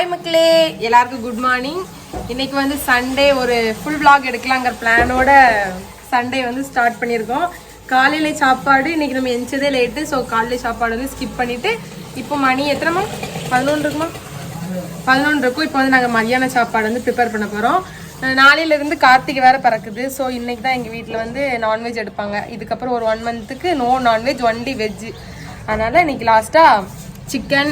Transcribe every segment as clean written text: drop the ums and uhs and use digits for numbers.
Hi மக்களே, எல்லாருக்கும் good morning. இன்னைக்கு வந்து சண்டே ஒரு ஃபுல் vlog எடுக்கலாங்கிற பிளானோட சண்டே வந்து ஸ்டார்ட் பண்ணியிருக்கோம். காலையில சாப்பாடு இன்னைக்கு நம்ம எஞ்சதே லேட்டு. ஸோ காலையில சாப்பாடு வந்து ஸ்கிப் பண்ணிட்டு இப்போ மணி எத்தனைமா 11 இருக்குமா 11 இருக்கும். இப்போ வந்து நாங்கள் மதியான சாப்பாடு வந்து ப்ரிப்பேர் பண்ண போகிறோம். நாளையிலேருந்து கார்த்திகை வேறு பறக்குது. ஸோ இன்னைக்கு தான் எங்கள் வீட்டில் வந்து நான்வெஜ் எடுப்பாங்க. இதுக்கப்புறம் ஒரு 1 மந்த்துக்கு நோ நான்வெஜ், ஒன்லி வெஜ்ஜு. அதனால் இன்னைக்கு லாஸ்ட்டாக சிக்கன்,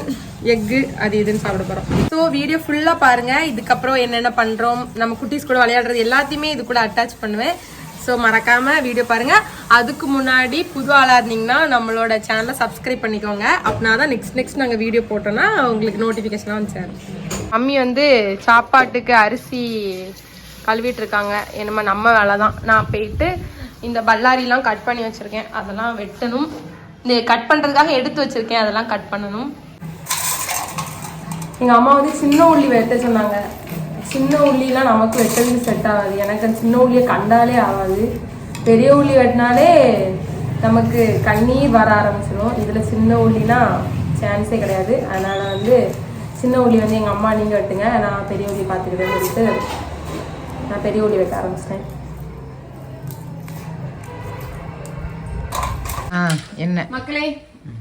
எக்கு அது இதுன்னு சாப்பிட போகிறோம். ஸோ வீடியோ ஃபுல்லாக பாருங்கள். இதுக்கப்புறம் என்னென்ன பண்ணுறோம், நம்ம குட்டீஸ் கூட விளையாடுறது எல்லாத்தையுமே இது கூட அட்டாச் பண்ணுவேன். ஸோ மறக்காமல் வீடியோ பாருங்கள். அதுக்கு முன்னாடி புது ஆளாக இருந்தீங்கன்னா நம்மளோட சேனலை சப்ஸ்கிரைப் பண்ணிக்கோங்க. அப்படின்னா தான் நெக்ஸ்ட் நாங்கள் வீடியோ போட்டோன்னா உங்களுக்கு நோட்டிஃபிகேஷனாக வந்து சேரும். மம்மி வந்து சாப்பாட்டுக்கு அரிசி கழுவிட்டு இருக்காங்க. என்னமா நம்ம வேலை தான். நான் போயிட்டு இந்த பல்லாரிலாம் கட் பண்ணி வச்சுருக்கேன், அதெல்லாம் வெட்டணும். இந்த கட் பண்ணுறதுக்காக எடுத்து வச்சுருக்கேன், அதெல்லாம் கட் பண்ணணும். எங்கள் அம்மா வந்து சின்ன உள்ளி வெட்ட சொன்னாங்க. சின்ன உள்ளிலாம் நமக்கு வெட்டதுக்கு செட் ஆகாது. எனக்கு அந்த சின்ன உள்ளியை கண்டாலே ஆகாது. பெரிய உள்ளி வெட்டினாலே நமக்கு கண்ணீர் வர ஆரம்பிச்சிடும். இதில் சின்ன உள்ளினா சான்ஸே கிடையாது. அதனால் வந்து சின்ன உள்ளி வந்து எங்கள் அம்மா நீங்கள் வெட்டுங்க, நான் பெரிய உள்ளி பார்த்துக்கிட்டேன்னு சொல்லிட்டு நான் பெரிய உள்ளி வெட்ட ஆரம்பிச்சிட்டேன். என்ன மக்களே,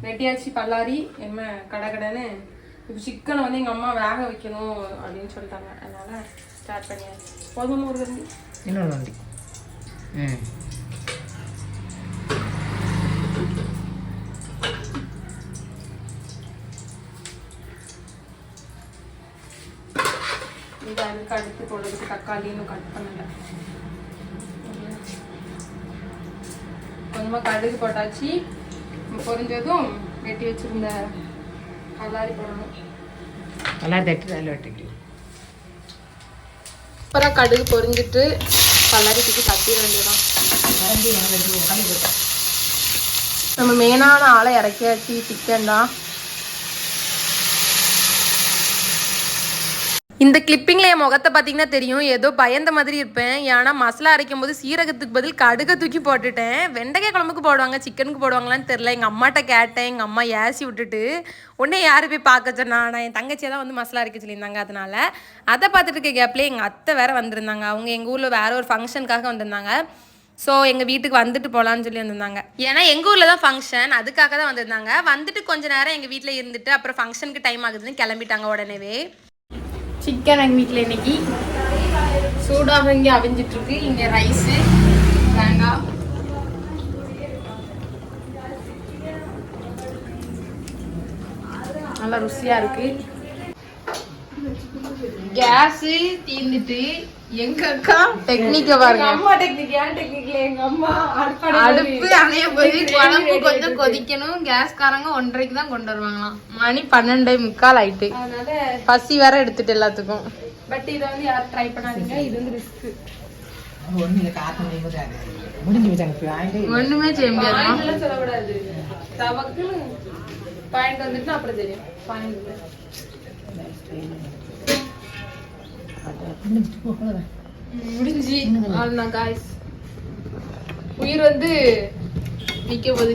வெட்டியாச்சு பல்லாரி. என்ன கடைன்னு இப்போ சிக்கனை வந்து எங்கள் அம்மா வேக வைக்கணும் அப்படின்னு சொல்லிட்டாங்க. அதனால ஸ்டார்ட் பண்ணியாச்சு. போதும் ஒரு வண்டி இன்னொரு வண்டி. இது அதுக்கு அடுத்து போடுறதுக்கு தக்காளி இன்னும் கட் பண்ணல. கொஞ்சமாக கடுகு போட்டாச்சு. பொரிஞ்சதும் வெட்டி வச்சிருந்த பல்லாரி போடணும். பல்லாரி தட்டி அதில் வெட்டிக்கலாம். அப்புறம் கடுகு பொரிஞ்சிட்டு பல்லாரி தூக்கி தட்டிட வேண்டியதான். நம்ம மெயினான ஆளை இறக்கியாச்சு. சிக்கன் தான். இந்த கிளிப்பிங்கில் என் முகத்தை பார்த்தீங்கன்னா தெரியும், ஏதோ பயந்த மாதிரி இருப்பேன். ஏன்னா மசாலா அரைக்கும் போது சீரகத்துக்கு பதில் கடுகை தூக்கி போட்டுட்டேன். வெண்டைக்காய் குழம்புக்கு போடுவாங்க, சிக்கனுக்கு போடுவாங்களான்னு தெரில. எங்கள் அம்மாட்ட கேட்டேன், எங்கள் அம்மா ஏசி விட்டுட்டு உடனே யார் போய் பார்க்க சொன்னா. நான் என் தங்கச்சியை தான் வந்து மசாலா அரைக்க சொல்லியிருந்தாங்க. அதனால அதை பார்த்துட்டு இருக்க கேப்லேயே எங்கள் அத்தை வேறு வந்திருந்தாங்க. அவங்க எங்கள் ஊரில் வேறு ஒரு ஃபங்க்ஷனுக்காக வந்திருந்தாங்க. ஸோ எங்கள் வீட்டுக்கு வந்துட்டு போகலான்னு சொல்லி வந்திருந்தாங்க. ஏன்னா எங்கள் ஊரில் தான் ஃபங்க்ஷன், அதுக்காக தான் வந்திருந்தாங்க. வந்துட்டு கொஞ்சம் நேரம் எங்கள் வீட்டில் இருந்துட்டு அப்புறம் ஃபங்க்ஷனுக்கு டைம் ஆகுதுன்னு கிளம்பிட்டாங்க உடனேவே. சிக்கன் எங்கள் வீட்டில் இன்னைக்கு சூடாக இங்கே அவிஞ்சிட்ருக்கு. இங்கே ரைஸு, தேங்காய், நல்லா ருசியாக இருக்கு. கேஸு தீர்ந்துட்டு எங்க அக்கா டெக்னிக்க பாருங்க. அம்மா டெக்னிக், ஏன் டெக்னிக்ல எங்க அம்மா அடுப்பு அணைய போய் குழம்பு கொஞ்சம் கொதிக்கணும். கேஸ்காரங்க 1:30க்கு தான் கொண்டு வருவாங்களாம். மணி 12:45 ஆயிட்டு. அதனால பசி வேற எடுத்துட்டு எல்லாத்துக்கும். பட் இதை வந்து யாரும் ட்ரை பண்ணாதீங்க, இது வந்து ரிஸ்க். ஒண்ணுமே செய்ய முடியாது, சொல்லக்கூடாது. தவக்கு பாயிண்ட் வந்துட்டு அப்புறம் தெரியும். பாயிண்ட் முடிஞ்சு அவ்வளோதான் காய்ஸ். உயிர் வந்து நிக்க போகுது.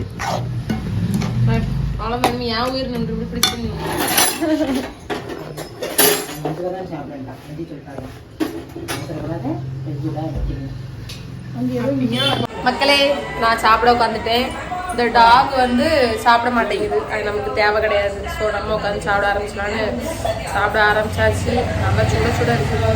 அவ்வளோதான், என் உயிர் நின்று பிடிச்சு. மக்களே, நான் சாப்பிட உட்காந்துட்டேன். இந்த டாக் வந்து சாப்பிட மாட்டேங்குது, அது நமக்கு தேவை கிடையாது. ஸோ நம்ம உட்காந்து சாப்பிட ஆரம்பிச்சலான்னு சாப்பிட ஆரம்பிச்சாச்சு. நல்லா சுட சுட இருக்குது.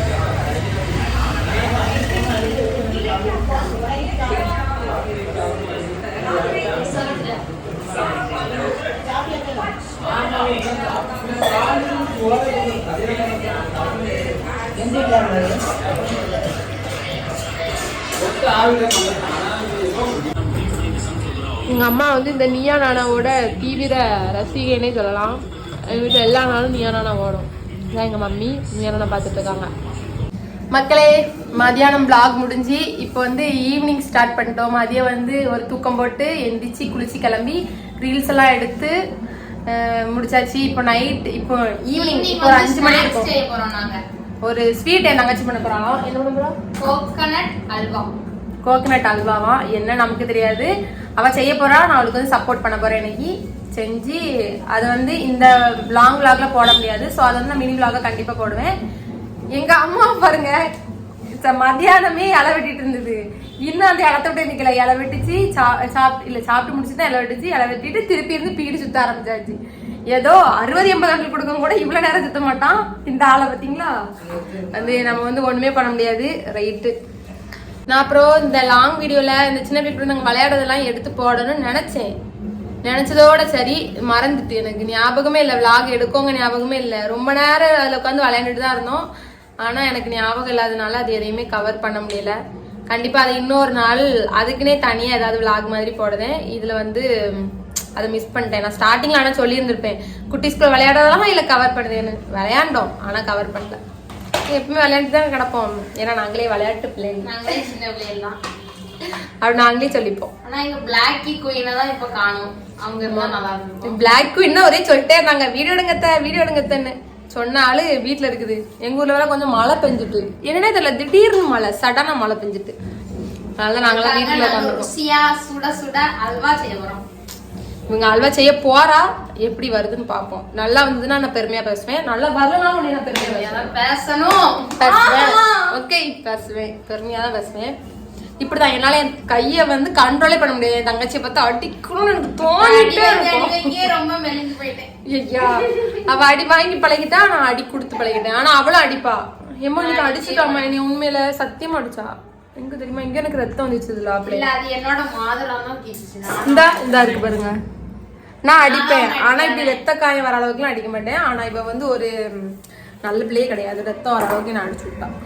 எங்கள் அம்மா வந்து இந்த நீயா நானாவோட தீவிர ரசிகைன்னே சொல்லலாம். எங்கள் வீட்டில் எல்லா நாளும் நீயா நானா ஓடும். இதான் எங்கள் மம்மி நீயா நானா பார்த்துட்டு இருக்காங்க. மக்களே, மதியானம் vlog முடிஞ்சு இப்போ வந்து ஈவினிங் ஸ்டார்ட் பண்ணிட்டோம். மதியம் வந்து ஒரு தூக்கம் போட்டு எந்திரிச்சு குளிச்சு கிளம்பி ரீல்ஸ் எல்லாம் எடுத்து முடிச்சாச்சு. இப்போ நைட், இப்போ ஈவினிங் இப்போ ஒரு 5 மணி இருக்கும். ஒரு ஸ்வீட் என் தங்கச்சி பண்ண போறாங்க. என்ன பண்ண போறோம்? கோகனட் அல்வா. கோகனட் அல்வாவா என்ன நமக்கு தெரியாது. அவ செய்ய போறா, நான் அவளுக்கு வந்து சப்போர்ட் பண்ண போறேன் இன்னைக்கு. செஞ்சு அதை வந்து இந்த லாங் விளாக்ல போட முடியாது. ஸோ அதை வந்து நான் மினி விளாக கண்டிப்பா போடுவேன். எங்க அம்மா பாருங்க மத்தியானமே இலை வெட்டிட்டு இருந்தது, இன்னும் அந்த இடத்த விட்டு நிக்கல. இலை வெட்டிச்சு சாப்பிட்டு முடிச்சுதான் இலை வெட்டிச்சு, இலை வெட்டிட்டு திருப்பி இருந்து பீடி சுத்த ஆரம்பிச்சாச்சு. ஏதோ 60-80 ஆண்டு கொடுக்க கூட இவ்வளவு நேரம் சுத்த மாட்டான் இந்த ஆளை. பாத்தீங்களா, அது நம்ம வந்து ஒண்ணுமே பண்ண முடியாது. ரைட்டு, நான் அப்புறம் இந்த லாங் வீடியோல இந்த சின்ன பிள்ளை நாங்கள் விளையாடுறதெல்லாம் எடுத்து போடணும்னு நினைச்சதோட சரி மறந்துட்டு, எனக்கு ஞாபகமே இல்லை. விளாக் எடுக்கோங்க ஞாபகமே இல்லை. ரொம்ப நேரம் அதில் உட்காந்து விளையாண்டுட்டு தான் இருந்தோம். ஆனால் எனக்கு ஞாபகம் இல்லாதனால அது எதையுமே கவர் பண்ண முடியல. கண்டிப்பாக அது இன்னொரு நாள் அதுக்குன்னே தனியாக ஏதாவது விளாக் மாதிரி போடுறேன். இதில் வந்து அதை மிஸ் பண்ணிட்டேன். நான் ஸ்டார்டிங்கில் ஆனால் சொல்லியிருந்திருப்பேன், குட்டி ஸ்கூல் விளையாடுறதெல்லாம் இல்லை கவர் பண்ணுறேன்னு. விளையாண்டோம் ஆனால் கவர் பண்ணல. எப்பவுமே விளையாண்டு தான் கிடப்போம், ஏன்னா நாங்களே விளையாட்டு பிள்ளைங்க, நாங்களே சின்ன பிள்ளைலாம் அப்படி நாங்களே சொல்லிப்போம். ஆனா எங்க பிளாக் குயினை தான் இப்ப காணும். அவங்க இருந்தா நல்லா இருக்கும். பிளாக் குயின்னா ஒரே சொல்லிட்டே இருந்தாங்க, வீடியோ எடுங்கத்தன்னு சொன்ன ஆளு வீட்டுல இருக்குது. எங்க ஊர்ல வேற கொஞ்சம் மழை பெஞ்சுட்டு, என்னன்னே தெரியல, திடீர்னு மழை, சடனா மழை பெஞ்சுட்டு. அதனால நாங்களாம் வீட்டுல உட்காந்துருக்கோம். சுட சுட அல்வா செய்ய போறோம். இவங்க அல்வா செய்ய போறா, எப்படி வருதுன்னு பாப்போம். நல்லா வந்ததுன்னா நான் பெருமையா பேசுவேன், நல்லா வரலனாலும் நான் பெருமையா பேசணும். ஓகே, பேசுவேன், பெருமையா தான் பேசுவேன். இப்படிதான் என்னால என் கைய வந்து கண்ட்ரோலே பண்ண முடியாது. என் தங்கச்சியை பார்த்து அடிக்கணும்னு எனக்கு தோணிட்டே ரொம்ப மெலிஞ்சு போயிட்டேன். ஐயா, அவ அடி வாங்கி பழகிட்டா, நான் அடி கொடுத்து பழகிட்டேன். ஆனா அவளும் அடிப்பா. எம்மா நீ அடிச்சுட்டாமா, நீ உண்மையில சத்தியமா அடிச்சா. எங்க தெரியுமா, இங்க எனக்கு ரத்தம் வந்துச்சுதுல. அது என்னோட மாதுளம் தான் தீச்சுச்சு. இந்த இருக்கு பாருங்க, நான் அடிப்பேன். ஆனா இப்படி ரத்த காயம் வர அளவுக்குலாம் அடிக்க மாட்டேன். ஆனா இப்ப வந்து ஒரு நல்ல பிள்ளையே கிடையாது, ரத்தம் வர அளவுக்கு நான் அடிச்சு விட்டான்.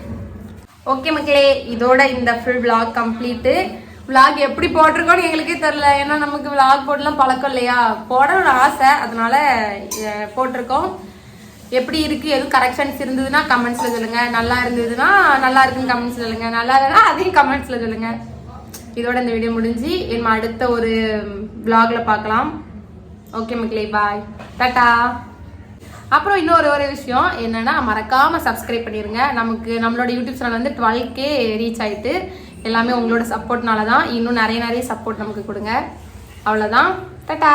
ஓகே மக்களே, இதோட இந்த ஃபுல் vlog கம்ப்ளீட்டு. vlog எப்படி போட்டிருக்கோன்னு எங்களுக்கே தெரியல, ஏன்னா நமக்கு vlog போடலாம் பழக்கம் இல்லையா. போடணும்னு ஆசை, அதனால போட்டிருக்கோம். எப்படி இருக்கு, எதுவும் கரெக்ஷன்ஸ் இருந்ததுன்னா கமெண்ட்ஸ்ல சொல்லுங்க. நல்லா இருந்ததுன்னா நல்லா இருக்குன்னு கமெண்ட்ஸ்ல சொல்லுங்க, நல்லா இல்லைன்னா அதையும் கமெண்ட்ஸ்ல சொல்லுங்க. இதோட இந்த வீடியோ முடிஞ்சு நம்ம அடுத்த ஒரு vlogல பார்க்கலாம். ஓகே மக்களே, பாய், டாடா. அப்புறம் இன்னொரு ஒரு விஷயம் என்னன்னா, மறக்காம சப்ஸ்கிரைப் பண்ணிருங்க. நம்மளோட யூடியூப் சேனல் வந்து 12K ரீச் ஆயிட்டு, எல்லாமே உங்களோட சப்போர்ட்னால தான். இன்னும் நிறைய சப்போர்ட் நமக்கு கொடுங்க. அவ்வளோதான், டாடா.